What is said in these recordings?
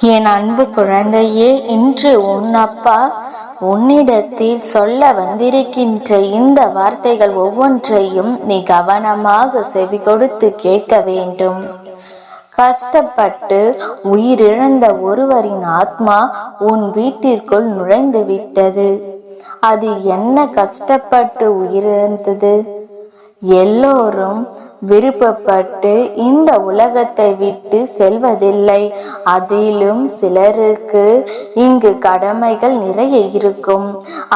என் அன்பு குழந்தையே, இன்று உன் அப்பா உன்னிடத்தில் சொல்ல வந்திருக்கின்ற இந்த வார்த்தைகள் ஒவ்வொன்றையும் நீ கவனமாக செவி கொடுத்து கேட்க வேண்டும். கஷ்டப்பட்டு உயிரிழந்த ஒருவரின் ஆத்மா உன் வீட்டிற்குள் நுழைந்து விட்டது. அது என்ன கஷ்டப்பட்டு உயிரிழந்தது? எல்லோரும் விருப்பப்பட்டு இந்த உலகத்தை விட்டு செல்வதில்லை. அதிலும் சிலருக்கு இங்கு கடமைகள் நிறைய இருக்கும்.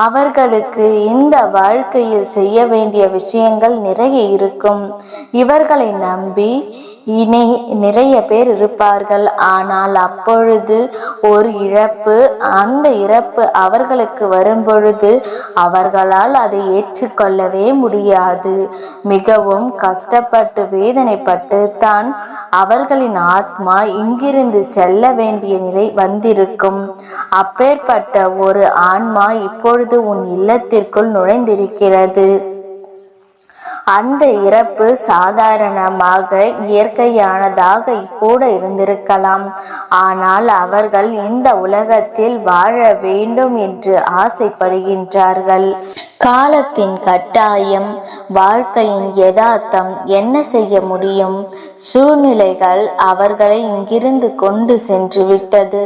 அவர்களுக்கு இந்த வாழ்க்கையில் செய்ய வேண்டிய விஷயங்கள் நிறைய இருக்கும். இவர்களை நம்பி இனி நிறைய பேர் இருப்பார்கள். ஆனால் அப்பொழுது ஒரு இழப்பு, அந்த இறப்பு அவர்களுக்கு வரும்பொழுது அவர்களால் அதை ஏற்றுக்கொள்ளவே முடியாது. மிகவும் கஷ்டப்பட்டு வேதனைப்பட்டு தான் அவர்களின் ஆத்மா இங்கிருந்து செல்ல வேண்டிய நிலை வந்திருக்கும். அப்பேற்பட்ட ஒரு ஆன்மா இப்பொழுது உன் இல்லத்திற்குள் நுழைந்திருக்கிறது. அந்த இறப்பு சாதாரணமாக இயற்கையானதாக கூட இருந்திருக்கலாம். ஆனால் அவர்கள் இந்த உலகத்தில் வாழ வேண்டும் என்று ஆசைப்படுகின்றார்கள். காலத்தின் கட்டாயம், வாழ்க்கையின் யதார்த்தம், என்ன செய்ய முடியும்? சூழ்நிலைகள் அவர்களை இங்கிருந்து கொண்டு சென்று விட்டது.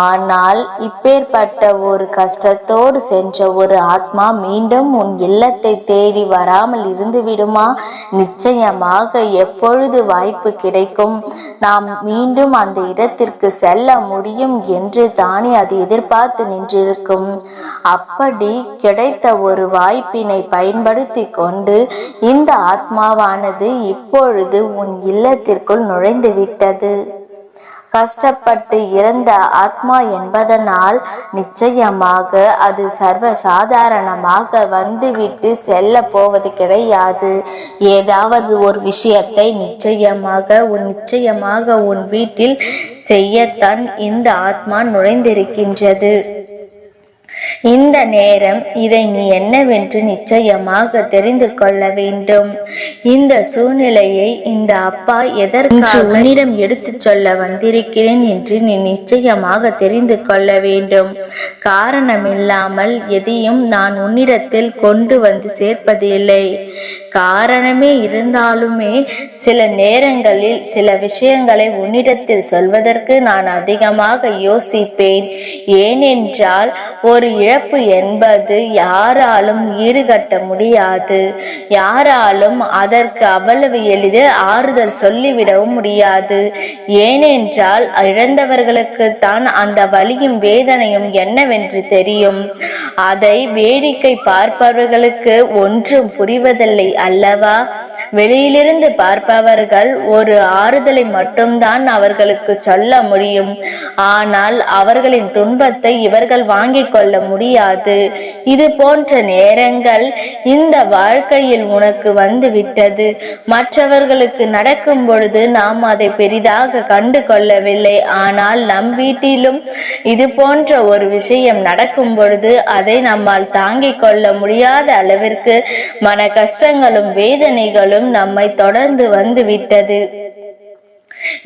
ஆனால் இப்பேற்பட்ட ஒரு கஷ்டத்தோடு சென்ற ஒரு ஆத்மா மீண்டும் உன் இல்லத்தை தேடி வராமல் இருந்து விடுமா? நிச்சயமாக எப்பொழுது வாய்ப்பு கிடைக்கும், நாம் மீண்டும் அந்த இடத்திற்கு செல்ல முடியும் என்று தானே அது எதிர்பார்த்து நின்றிருக்கும். அப்படி கிடைத்த ஒரு வாய்ப்பினை பயன்படுத்தி கொண்டு இந்த ஆத்மாவானது இப்பொழுது உன் இல்லத்திற்குள் நுழைந்து விட்டது. கஷ்டப்பட்டு இறந்த ஆத்மா என்பதனால் நிச்சயமாக அது சர்வ சாதாரணமாக வந்துவிட்டு செல்ல போவது கிடையாது. ஏதாவது ஒரு விஷயத்தை நிச்சயமாக உன் வீட்டில் செய்யத்தான் இந்த ஆத்மா நுழைந்திருக்கின்றது. இந்த நேரம் இதை நீ என்னவென்று நிச்சயமாக தெரிந்து கொள்ள வேண்டும். இந்த சூழ்நிலையை இந்த அப்பா எதற்காக உன்னிடம் எடுத்து சொல்ல வந்திருக்கிறேன் என்று நீ நிச்சயமாக தெரிந்து கொள்ள வேண்டும். காரணமில்லாமல் எதையும் நான் உன்னிடத்தில் கொண்டு வந்து சேர்ப்பதில்லை. காரணமே இருந்தாலுமே சில நேரங்களில் சில விஷயங்களை உன்னிடத்தில் சொல்வதற்கு நான் அதிகமாக யோசிப்பேன். ஏனென்றால் ஒரு இழப்பு என்பது யாராலும் ஈடுகட்ட முடியாது. யாராலும் அதற்கு அவ்வளவு எளிதில் ஆறுதல் சொல்லிவிடவும் முடியாது. ஏனென்றால் இழந்தவர்களுக்கு தான் அந்த வலியும் வேதனையும் என்னவென்று தெரியும். அதை வேடிக்கை பார்ப்பவர்களுக்கு ஒன்றும் புரிவதில்லை அல்லவா? வெளியிலிருந்து பார்ப்பவர்கள் ஒரு ஆறுதலை மட்டும்தான் அவர்களுக்கு சொல்ல முடியும். ஆனால் அவர்களின் துன்பத்தை இவர்கள் வாங்கிக் கொள்ள முடியாது. இது போன்ற நேரங்கள் இந்த வாழ்க்கையில் உனக்கு வந்து விட்டது. மற்றவர்களுக்கு நடக்கும் பொழுது நாம் அதை பெரிதாக கண்டு கொள்ளவில்லை. ஆனால் நம் வீட்டிலும் இது போன்ற ஒரு விஷயம் நடக்கும் பொழுது அதை நம்மால் தாங்கிக் கொள்ள முடியாத அளவிற்கு மன கஷ்டங்களும் வேதனைகளும் நம்மை தொடர்ந்து வந்து விட்டது.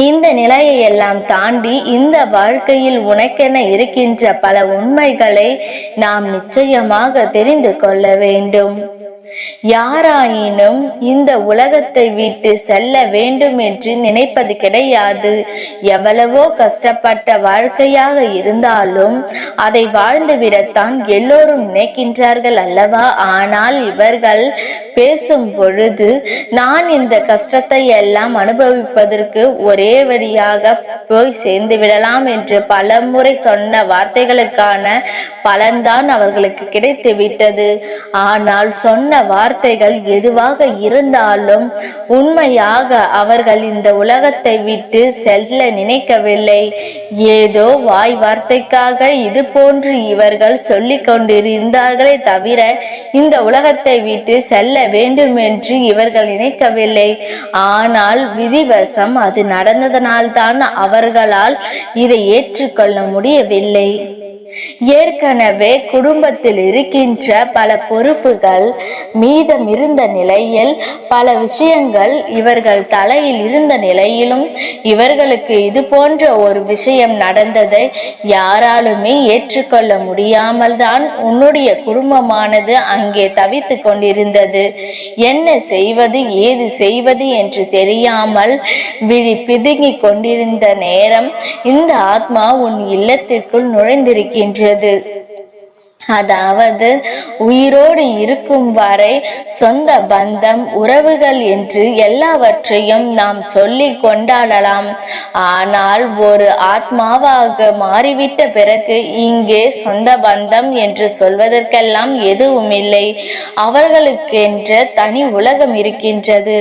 இந்த நிலையை எல்லாம் தாண்டி இந்த வாழ்க்கையில் உனக்கென இருக்கின்ற பல உண்மைகளை நாம் நிச்சயமாக தெரிந்து கொள்ள வேண்டும். யாராயினும் இந்த உலகத்தை விட்டு செல்ல வேண்டும் என்று நினைப்பது கிடையாது. எவ்வளவோ கஷ்டப்பட்ட வாழ்க்கையாக இருந்தாலும் அதை வாழ்ந்துவிடத்தான் எல்லோரும் நினைக்கின்றார்கள் அல்லவா? ஆனால் இவர்கள் பேசும் பொழுது நான் இந்த கஷ்டத்தை எல்லாம் அனுபவிப்பதற்கு ஒரே வழியாக போய் சேர்ந்து விடலாம் என்று பல முறை சொன்ன வார்த்தைகளுக்கான பலன்தான் அவர்களுக்கு கிடைத்து விட்டது. ஆனால் சொன்ன வார்த்தைகள் எதுவாக இருந்தாலும் உண்மையாக அவர்கள் இந்த உலகத்தை விட்டு செல்ல நினைக்கவில்லை. ஏதோ வாய் வார்த்தைக்காக இது போன்று இவர்கள் சொல்லிக் கொண்டிருந்தார்களே தவிர இந்த உலகத்தை விட்டு செல்ல வேண்டும் என்று இவர்கள் நினைக்கவில்லை. ஆனால் விதிவசம் அது நடந்ததனால்தான் அவர்களால் இதை ஏற்றுக்கொள்ள முடியவில்லை. ஏற்கனவே குடும்பத்தில் இருக்கின்ற பல பொறுப்புகள் மீதம் இருந்த நிலையில், பல விஷயங்கள் இவர்கள் தலையில் இருந்த நிலையிலும் இவர்களுக்கு இது போன்ற ஒரு விஷயம் நடந்ததை யாராலுமே ஏற்றுக்கொள்ள முடியாமல் தான் உன்னுடைய குடும்பமானது அங்கே தவித்து கொண்டிருந்தது. என்ன செய்வது ஏது செய்வது என்று தெரியாமல் விழி பிதுங்கிக் கொண்டிருந்த நேரம் இந்த ஆத்மா உன் இல்லத்திற்குள் நுழைந்திருக்கின்றது. அதாவது உயிரோடு இருக்கும் வரை சொந்த பந்தம் உறவுகள் என்று எல்லாவற்றையும் நாம் சொல்லி கொண்டாடலாம். ஆனால் ஒரு ஆத்மாவாக மாறிவிட்ட பிறகு இங்கே சொந்த பந்தம் என்று சொல்வதற்கெல்லாம் எதுவும் இல்லை. அவர்களுக்கென்ற தனி உலகம் இருக்கின்றது.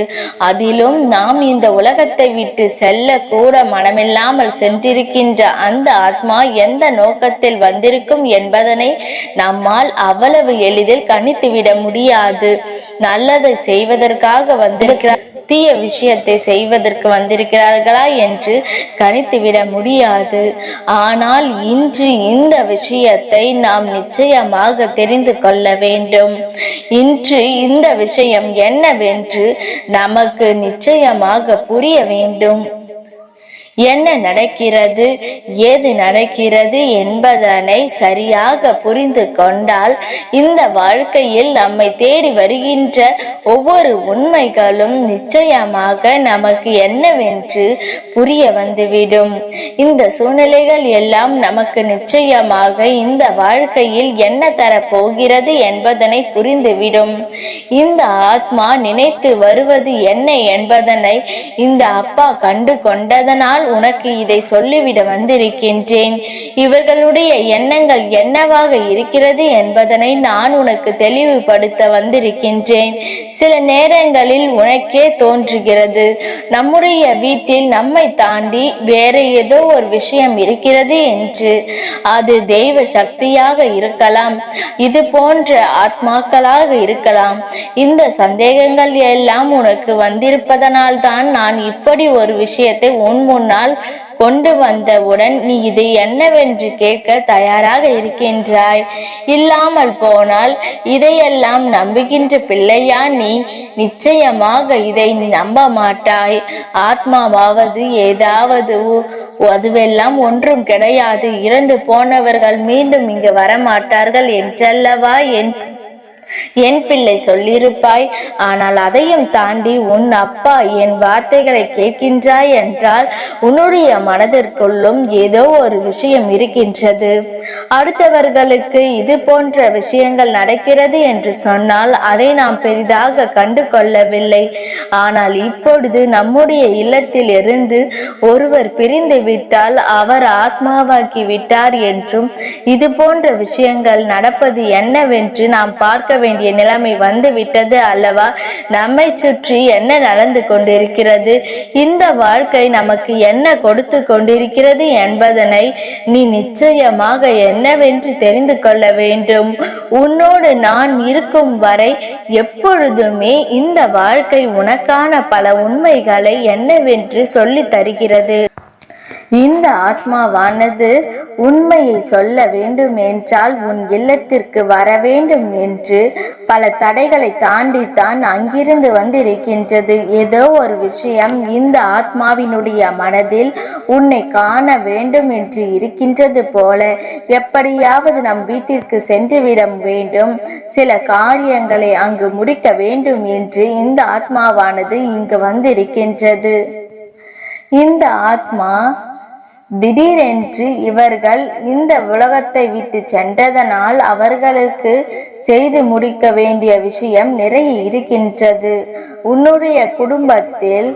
அதிலும் நாம் இந்த உலகத்தை விட்டு செல்ல கூட மனமில்லாமல் சென்றிருக்கின்ற அந்த ஆத்மா எந்த நோக்கத்தில் வந்திருக்கும் என்பதனை நம்மால் அவ்வளவு எளிதில் கணித்துவிட முடியாது. நல்லதை செய்வதற்காக வந்திருக்கிறார், தீய விஷயத்தை செய்வதற்கு வந்திருக்கிறார்களா என்று கணித்துவிட முடியாது. ஆனால் இன்று இந்த விஷயத்தை நாம் நிச்சயமாக தெரிந்து கொள்ள வேண்டும். இன்று இந்த விஷயம் என்னவென்று நமக்கு நிச்சயமாக புரிய வேண்டும். என்ன நடக்கிறது ஏது நடக்கிறது என்பதனை சரியாக புரிந்து கொண்டால் இந்த வாழ்க்கையில் நம்மை தேடி வருகின்ற ஒவ்வொரு உண்மைகளும் நிச்சயமாக நமக்கு என்னவென்று புரிய வந்துவிடும். இந்த சூழ்நிலைகள் எல்லாம் நமக்கு நிச்சயமாக இந்த வாழ்க்கையில் என்ன தரப்போகிறது என்பதனை புரிந்துவிடும். இந்த ஆத்மா நினைத்து வருவது என்ன என்பதனை இந்த அப்பா கண்டு கொண்டதனால் உனக்கு இதை சொல்லிவிட வந்திருக்கின்றேன். இவர்களுடைய எண்ணங்கள் என்னவாக இருக்கிறது என்பதனை நான் உனக்கு தெளிவுபடுத்த வந்திருக்கின்றேன். சில நேரங்களில் உனக்கே தோன்றுகிறது, நம்முடைய வீட்டில் நம்மை தாண்டி வேற ஏதோ ஒரு விஷயம் இருக்கிறது என்று. அது தெய்வ சக்தியாக இருக்கலாம், இது போன்ற ஆத்மாக்களாக இருக்கலாம். இந்த சந்தேகங்கள் எல்லாம் உனக்கு வந்திருப்பதனால் தான் நான் இப்படி ஒரு விஷயத்தை உன் முன்னால் கொண்டு வந்தவுடன் நீ இது என்னவென்று கேட்க தயாராக இருக்கின்றாய். இல்லாமல் போனால் இதையெல்லாம் நம்புகின்ற பிள்ளையா நீ? நிச்சயமாக இதை நம்ப மாட்டாய். ஆத்மாவாவது ஏதாவது அதுவெல்லாம் ஒன்றும் கிடையாது. இறந்து போனவர்கள் மீண்டும் இங்கு வரமாட்டார்கள் என்றல்லவா என் பிள்ளை சொல்லியிருப்பாய். ஆனால் அதையும் தாண்டி உன் அப்பா என் வார்த்தைகளை கேட்கின்றாய் என்றால் உன்னுடைய மனதிற்குள்ளும் ஏதோ ஒரு விஷயம் இருக்கின்றது. அடுத்தவர்களுக்கு இது போன்ற விஷயங்கள் நடக்கிறது என்று சொன்னால் அதை நாம் பெரிதாக கண்டு கொள்ளவில்லை. ஆனால் இப்பொழுது நம்முடைய இல்லத்தில் இருந்து ஒருவர் பிரிந்து விட்டால் அவர் ஆத்மாவாக்கி விட்டார் என்றும் இது போன்ற விஷயங்கள் நடப்பது என்னவென்று நாம் பார்க்க வேண்டிய நிலைமை வந்து விட்டது அல்லவா? நம்மை சுற்றி என்ன நடந்து கொண்டிருக்கிறது, இந்த வாழ்க்கை நமக்கு என்ன கொடுத்து கொண்டிருக்கிறது என்பதனை நீ நிச்சயமாக என்னவென்று தெரிந்து கொள்ள வேண்டும். உன்னோடு நான் இருக்கும் வரை எப்பொழுதுமே இந்த வாழ்க்கை உனக்கான பல உண்மைகளை என்னவென்று சொல்லி தருகிறது. இந்த ஆத்மாவானது உண்மையை சொல்ல வேண்டும் என்றால் உன் இல்லத்திற்கு வர வேண்டும் என்று பல தடைகளை தாண்டித்தான் அங்கிருந்து வந்திருக்கின்றது. ஏதோ ஒரு விஷயம் இந்த ஆத்மாவினுடைய மனதில் உன்னை காண வேண்டும் என்று இருக்கின்றது போல. எப்படியாவது நம் வீட்டிற்கு சென்றுவிட வேண்டும், சில காரியங்களை அங்கு முடிக்க வேண்டும் என்று இந்த ஆத்மாவானது இங்கு வந்திருக்கின்றது. இந்த ஆத்மா திடீரென்று இவர்கள் இந்த உலகத்தை விட்டு சென்றதனால் அவர்களுக்கு செய்து முடிக்க வேண்டிய விஷயம் நிறைய இருக்கின்றது. உன்னுடைய குடும்பத்தில்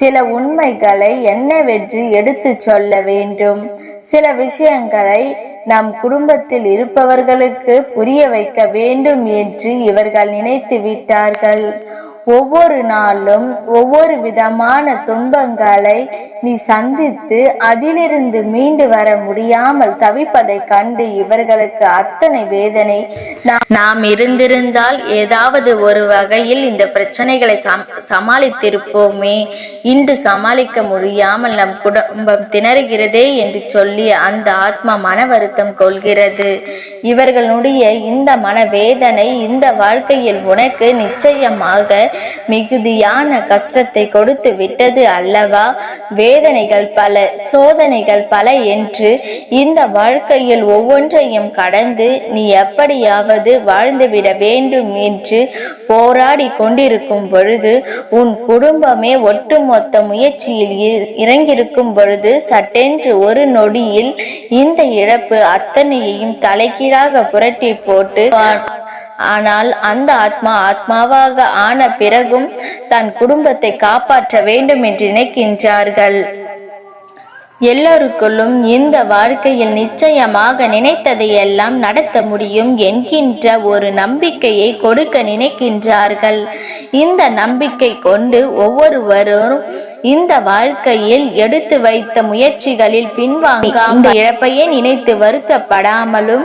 சில உண்மைகளை என்னவென்று எடுத்து சொல்ல வேண்டும். சில விஷயங்களை நம் குடும்பத்தில் இருப்பவர்களுக்கு புரிய வைக்க வேண்டும் என்று இவர்கள் நினைத்து விட்டார்கள். ஒவ்வொரு நாளும் ஒவ்வொரு விதமான துன்பங்களை நீ சந்தித்து அதிலிருந்து மீண்டு வர முடியாமல் தவிப்பதை கண்டு இவர்களுக்கு அத்தனை வேதனை. நாம் இருந்திருந்தால் ஏதாவது ஒரு வகையில் இந்த பிரச்சனைகளை சமாளித்திருப்போமே. இன்று சமாளிக்க முடியாமல் நம் குடும்பம் திணறுகிறதே என்று சொல்லி அந்த ஆத்மா மன வருத்தம் கொள்கிறது. இவர்களுடைய இந்த மனவேதனை இந்த வாழ்க்கையில் உனக்கு நிச்சயமாக மிகுதியான கஷ்டத்தை கொடுத்து விட்டது அல்லவா? வேதனைகள் பல, சோதனைகள் பல என்று இந்த வாழ்க்கையில் ஒவ்வொன்றையும் கடந்து நீ எப்படியாவது வாழ்ந்துவிட வேண்டும் என்று போராடி கொண்டிருக்கும் பொழுது, உன் குடும்பமே ஒட்டுமொத்த முயற்சியில் இறங்கியிருக்கும் பொழுது சட்டென்று ஒரு நொடியில் இந்த இழப்பு அத்தனையையும் தலைகீழாக புரட்டி போட்டு, ஆனால் அந்த ஆத்மாவாக ஆன பிறகும் தன் குடும்பத்தை காப்பாற்ற வேண்டும் என்று நினைக்கின்றார்கள். எல்லோருக்குள்ளும் இந்த வாழ்க்கையில் நிச்சயமாக நினைத்ததையெல்லாம் நடத்த முடியும் என்கின்ற ஒரு நம்பிக்கையை கொடுக்க நினைக்கின்றார்கள். இந்த நம்பிக்கை கொண்டு ஒவ்வொருவரும் இந்த வாழ்க்கையில் எடுத்து வைத்த முயற்சிகளில் பின்வாங்க இழப்பையே நினைத்து வருத்தப்படாமலும்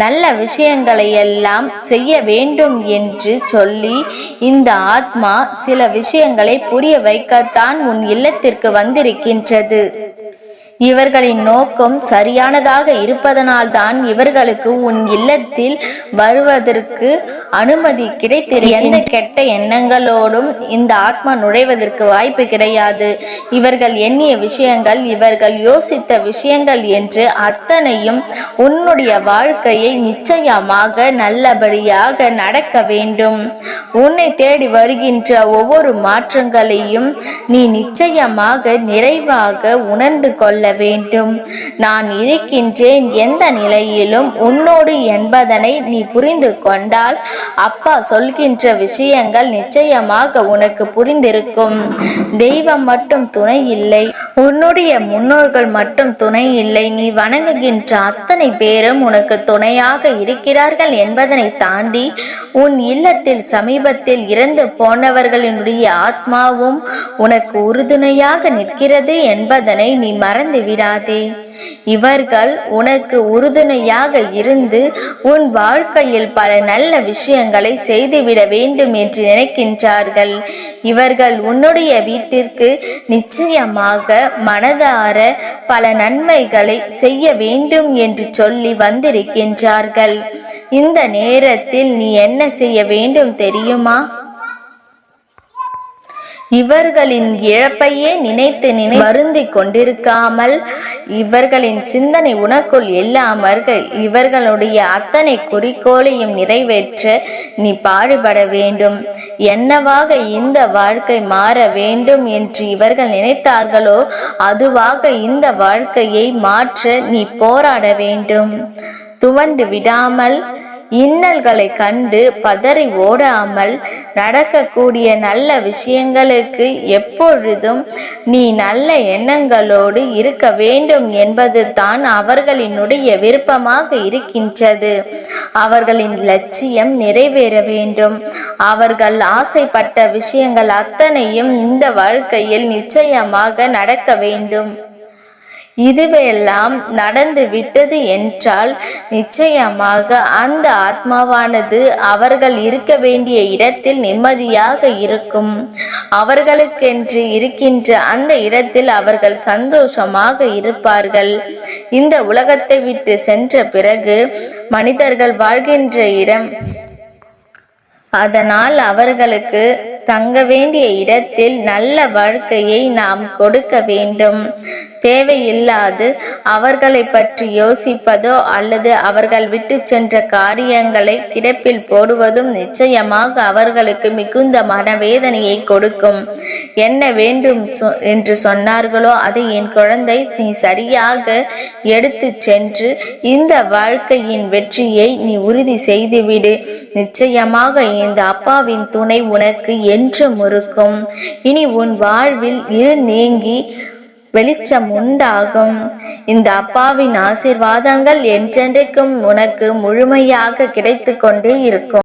நல்ல விஷயங்களை எல்லாம் செய்ய வேண்டும் என்று சொல்லி இந்த ஆத்மா சில விஷயங்களை புரிய வைக்கத்தான் உன் இல்லத்திற்கு வந்திருக்கின்றது. இவர்களின் நோக்கம் சரியானதாக இருப்பதனால் தான் இவர்களுக்கு உன் இல்லத்தில் வருவதற்கு அனுமதி கிடைத்திருக்கிறது. எந்த கெட்ட எண்ணங்களோடும் இந்த ஆத்மா நுழைவதற்கு வாய்ப்பு கிடையாது. இவர்கள் எண்ணிய விஷயங்கள், இவர்கள் யோசித்த விஷயங்கள் என்று அத்தனையும் உன்னுடைய வாழ்க்கையை நிச்சயமாக நல்லபடியாக நடக்க வேண்டும். உன்னை தேடி வருகின்ற ஒவ்வொரு மாற்றங்களையும் நீ நிச்சயமாக நிறைவாக உணர்ந்து கொள்ள வேண்டும். நான் இருக்கின்றேன் எந்த நிலையிலும் உன்னோடு என்பதனை நீ புரிந்து கொண்டால் அப்பா சொல்கின்ற விஷயங்கள் நிச்சயமாக உனக்கு புரிந்திருக்கும். தெய்வம் மட்டும் துணை இல்லை, உன்னுடைய முன்னோர்கள் மட்டும் துணை இல்லை, நீ வணங்குகின்ற அத்தனை பேரும் உனக்கு துணையாக இருக்கிறார்கள் என்பதனை தாண்டி உன் இல்லத்தில் சமீபத்தில் இறந்து போனவர்களினுடைய ஆத்மாவும் உனக்கு உறுதுணையாக நிற்கிறது என்பதனை நீ மறந்து விடாதே. இவர்கள் உனக்கு உறுதுணையாக இருந்து உன் வாழ்க்கையில் பல நல்ல விஷயங்களை செய்துவிட வேண்டும் என்று நினைக்கின்றார்கள். இவர்கள் உன்னுடைய வீட்டிற்கு நிச்சயமாக மனதார பல நன்மைகளை செய்ய வேண்டும் என்று சொல்லி வந்திருக்கின்றார்கள். இந்த நேரத்தில் நீ என்ன செய்ய வேண்டும் தெரியுமா? இவர்களின் இழப்பையே நினைத்து வருந்தி கொண்டிருக்காமல் இவர்களின் சிந்தனை உனக்குள் இல்லாமல் இவர்களுடைய அத்தனை குறிக்கோளையும் நிறைவேற்ற நீ பாடுபட வேண்டும். என்னவாக இந்த வாழ்க்கை மாற வேண்டும் என்று இவர்கள் நினைத்தார்களோ அதுவாக இந்த வாழ்க்கையை மாற்ற நீ போராட வேண்டும். துவண்டு விடாமல், இன்னல்களை கண்டு பதறி ஓடாமல், நடக்கக்கூடிய நல்ல விஷயங்களுக்கு எப்பொழுதும் நீ நல்ல எண்ணங்களோடு இருக்க வேண்டும் என்பது தான் அவர்களினுடைய விருப்பமாக இருக்கின்றது. அவர்களின் லட்சியம் நிறைவேற வேண்டும். அவர்கள் ஆசைப்பட்ட விஷயங்கள் அத்தனையும் இந்த வாழ்க்கையில் நிச்சயமாக நடக்க வேண்டும். இதுவெல்லாம் நடந்து விட்டது என்றால் நிச்சயமாக அந்த ஆத்மாவானது அவர்கள் இருக்க வேண்டிய இடத்தில் நிம்மதியாக இருக்கும். அவர்களுக்கென்று இருக்கின்ற அந்த இடத்தில் அவர்கள் சந்தோஷமாக இருப்பார்கள். இந்த உலகத்தை விட்டு சென்ற பிறகு மனிதர்கள் வாழ்கின்ற இடம், அதனால் அவர்களுக்கு தங்க வேண்டிய இடத்தில் நல்ல வாழ்க்கையை நாம் கொடுக்க வேண்டும். தேவையில்லாது அவர்களை பற்றி யோசிப்பதோ அல்லது அவர்கள் விட்டு சென்ற காரியங்களை கிடப்பில் போடுவதும் நிச்சயமாக அவர்களுக்கு மிகுந்த மனவேதனையை கொடுக்கும். என்ன வேண்டும் என்று சொன்னார்களோ அதை என் குழந்தை நீ சரியாக எடுத்து சென்று இந்த வாழ்க்கையின் வெற்றியை நீ உறுதி செய்துவிடு. நிச்சயமாக இந்த அப்பாவின் துணை உனக்கு என்றும் இருக்கும். இனி உன் வாழ்வில் இருள் நீங்கி வெளிச்சம் உண்டாகும். இந்த அப்பாவின் ஆசீர்வாதங்கள் என்றென்றைக்கும் உனக்கு முழுமையாக கிடைத்து கொண்டே இருக்கும்.